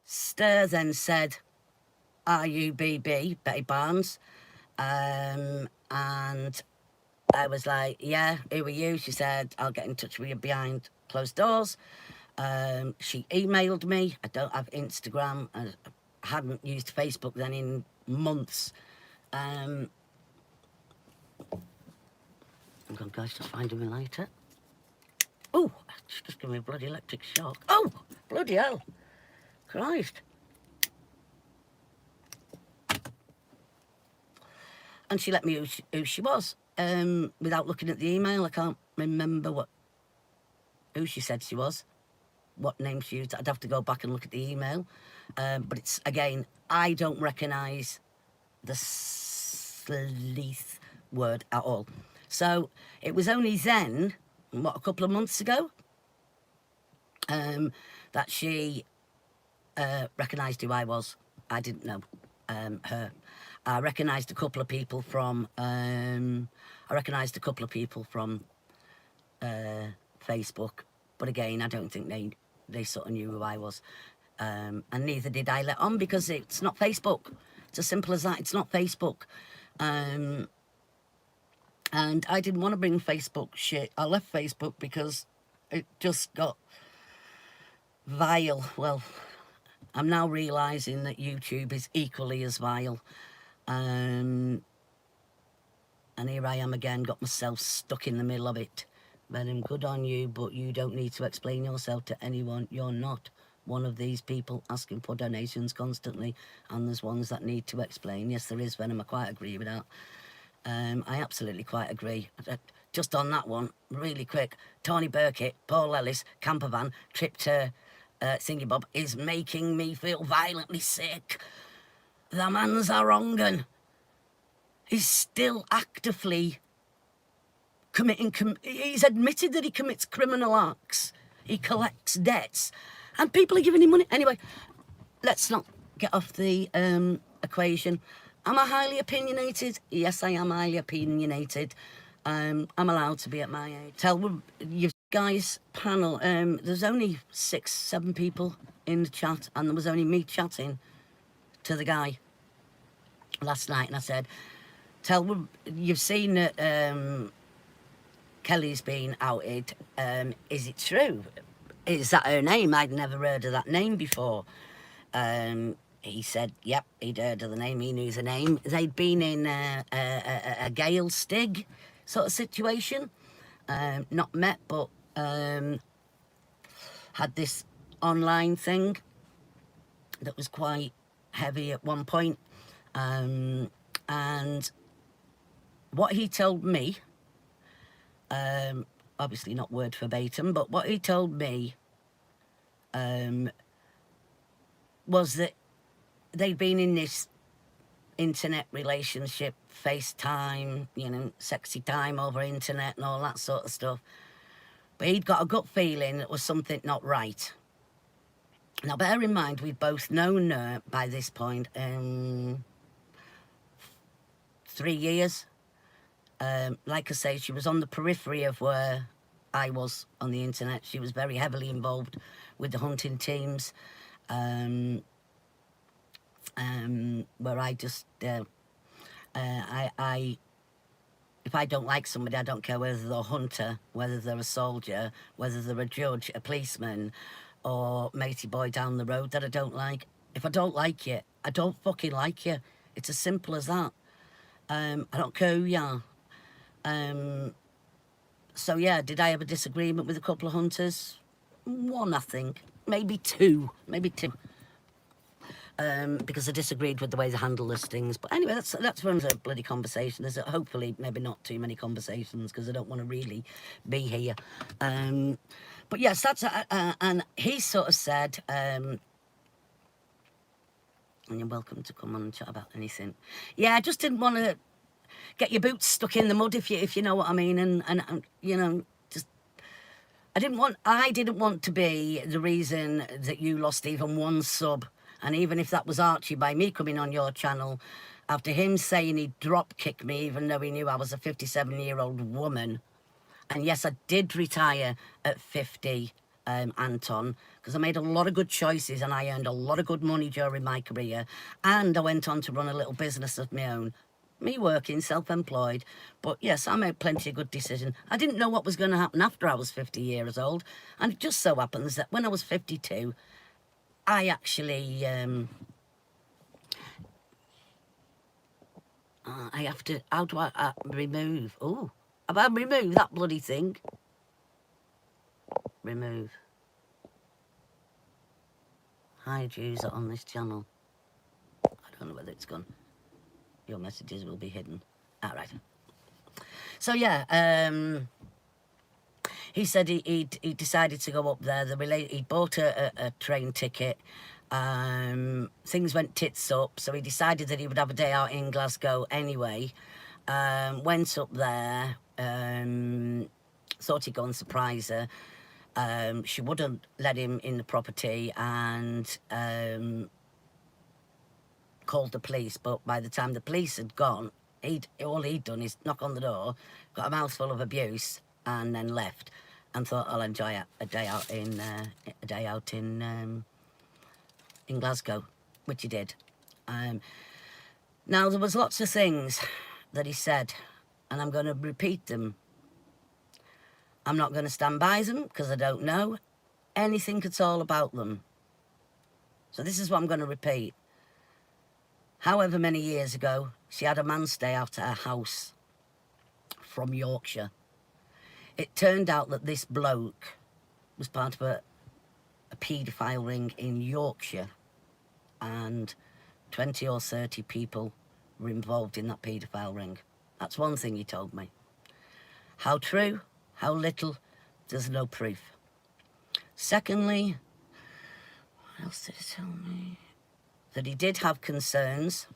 Stir then said, RUBB, Betty Barnes. And I was like, yeah, who are you? She said, I'll get in touch with you behind closed doors. She emailed me. I don't have Instagram. I hadn't used Facebook then in months. Hang on, guys, just finding me later. Oh, just giving me a bloody electric shock. Oh, bloody hell. Christ. And she let me who she was. Without looking at the email, I can't remember who she said she was, what name she used. I'd have to go back and look at the email. But it's, again, I don't recognise the sleath word at all. So it was only then, what, a couple of months ago, that she recognised who I was. I didn't know her. I recognised a couple of people from Facebook, but again, I don't think they sort of knew who I was, and neither did I let on, because it's not Facebook. It's as simple as that. It's not Facebook, and I didn't want to bring Facebook shit. I left Facebook because it just got vile. Well, I'm now realising that YouTube is equally as vile. And here I am again, got myself stuck in the middle of it. But I'm good on you, but you don't need to explain yourself to anyone. You're not one of these people asking for donations constantly, and there's ones that need to explain. Yes, there is, Venom. I quite agree with that. I absolutely quite agree. Just on that one, really quick, Tony Burkett, Paul Ellis, Campervan, trip to Thingy Bob is making me feel violently sick. The man's a wrong 'un. He's still actively committing, he's admitted that he commits criminal acts. He collects debts. And people are giving him money. Anyway, let's not get off the equation. Am I highly opinionated? Yes, I am highly opinionated. I'm allowed to be at my age. Tell you guys panel, there's only 6-7 people in the chat, and there was only me chatting to the guy last night, and I said, you've seen that Kelly's been outed. Is it true? Is that her name? I'd never heard of that name before. He said, yep, he'd heard of the name. He knew the name. They'd been in a Gale Stig sort of situation. Not met, but had this online thing that was quite heavy at one point. And what he told me, obviously not word verbatim, but what he told me was that they'd been in this internet relationship, FaceTime, you know, sexy time over internet and all that sort of stuff. But he'd got a gut feeling it was something not right. Now, bear in mind, we've both known her by this point 3 years. Like I say, she was on the periphery of where I was on the internet. She was very heavily involved with the hunting teams, where I just, if I don't like somebody, I don't care whether they're a hunter, whether they're a soldier, whether they're a judge, a policeman, or matey boy down the road that I don't like. If I don't like you, I don't fucking like you. It's as simple as that. I don't care who you are. So yeah, did I have a disagreement with a couple of hunters? One, I think. Maybe two. Because I disagreed with the way they handle those things. But anyway, that's one of the bloody conversation. There's hopefully maybe not too many conversations, because I don't want to really be here. But yes, that's and he sort of said, and you're welcome to come on and chat about anything. Yeah, I just didn't want to get your boots stuck in the mud, if you know what I mean, and you know, just I didn't want to be the reason that you lost even one sub. And even if that was Archie, by me coming on your channel, after him saying he'd drop kick me, even though he knew I was a 57-year-old woman. And yes, I did retire at 50. Anton, because I made a lot of good choices and I earned a lot of good money during my career, and I went on to run a little business of my own. Me working, self-employed, but yes, I made plenty of good decisions. I didn't know what was going to happen after I was 50 years old, and it just so happens that when I was 52, I actually, I have to, how do I remove, oh, have I removed that bloody thing? Remove. Hide user on this channel. I don't know whether it's gone. Your messages will be hidden. All right. So yeah, he said he decided to go up there. He bought a train ticket. Things went tits up, so he decided that he would have a day out in Glasgow anyway. Went up there. Thought he'd go and surprise her. She wouldn't let him in the property and called the police. But by the time the police had gone, all he'd done is knock on the door, got a mouthful of abuse, and then left, and thought I'll enjoy a day out in Glasgow, which he did. Now there was lots of things that he said, and I'm going to repeat them. I'm not going to stand by them because I don't know anything at all about them. So this is what I'm going to repeat. However many years ago, she had a man stay out at her house from Yorkshire. It turned out that this bloke was part of a paedophile ring in Yorkshire, and 20 or 30 people were involved in that paedophile ring. That's one thing he told me. How true, how little, there's no proof. Secondly, what else did he tell me? That he did have concerns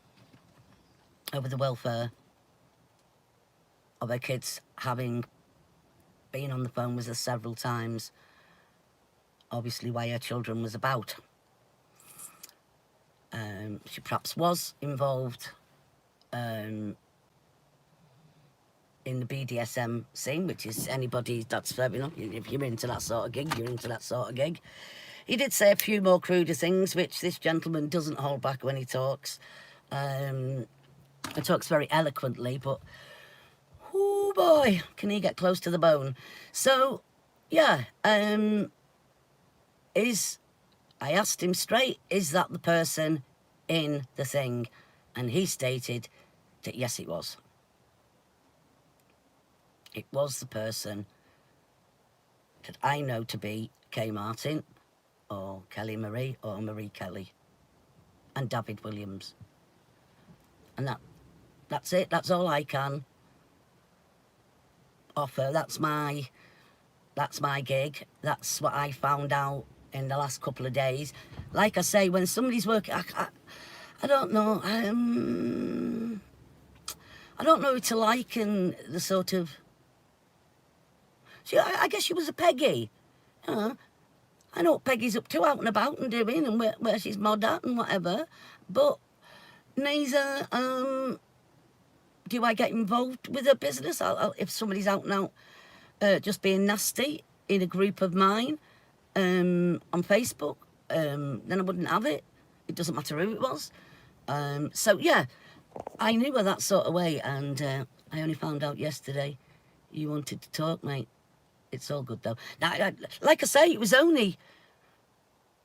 over the welfare of her kids, having been on the phone with her several times, obviously why her children was about. She perhaps was involved in the BDSM scene, which is anybody that's, you know, if you're into that sort of gig, you're into that sort of gig. He did say a few more cruder things, which this gentleman doesn't hold back when he talks. He talks very eloquently, but, oh boy, can he get close to the bone. So, yeah, I asked him straight, is that the person in the thing? And he stated that yes, it was. It was the person that I know to be Kaye Martin, or Kelly Marie, or Marie Kelly, and David Williams. And that's it. That's all I can offer. That's my gig. That's what I found out in the last couple of days. Like I say, when somebody's working, I don't know. I don't know who to liken the sort of. I guess she was a Peggy. I know what Peggy's up to, out and about and doing, and where she's mod at and whatever. But neither do I get involved with her business. If somebody's out and out just being nasty in a group of mine on Facebook, then I wouldn't have it. It doesn't matter who it was. So yeah, I knew her that sort of way, and I only found out yesterday you wanted to talk, mate. It's all good though. Now, like I say, it was only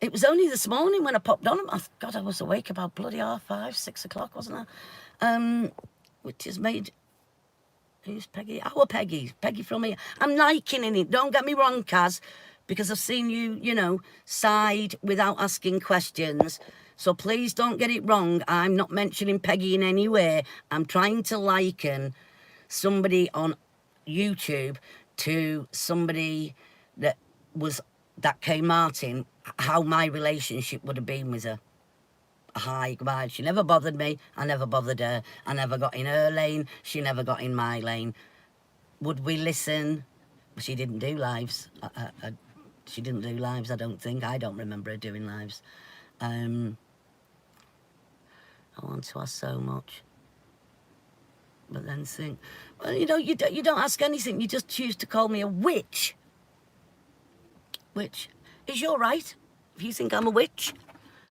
this morning when I popped on. God, I was awake about bloody 5:30, 6 o'clock, wasn't I? Which has made. Who's Peggy? Our Peggy. Peggy from here. I'm likening it. Don't get me wrong, Kaz, because I've seen you, side without asking questions. So please don't get it wrong. I'm not mentioning Peggy in any way. I'm trying to liken somebody on YouTube to somebody that Kaye Martin, how my relationship would have been with her. Hi, goodbye. She never bothered me. I never bothered her. I never got in her lane. She never got in my lane. Would we listen? She didn't do lives. She didn't do lives, I don't think. I don't remember her doing lives. I want to ask so much. But then think, well, you don't ask anything. You just choose to call me a witch. Which It's your right. If you think I'm a witch,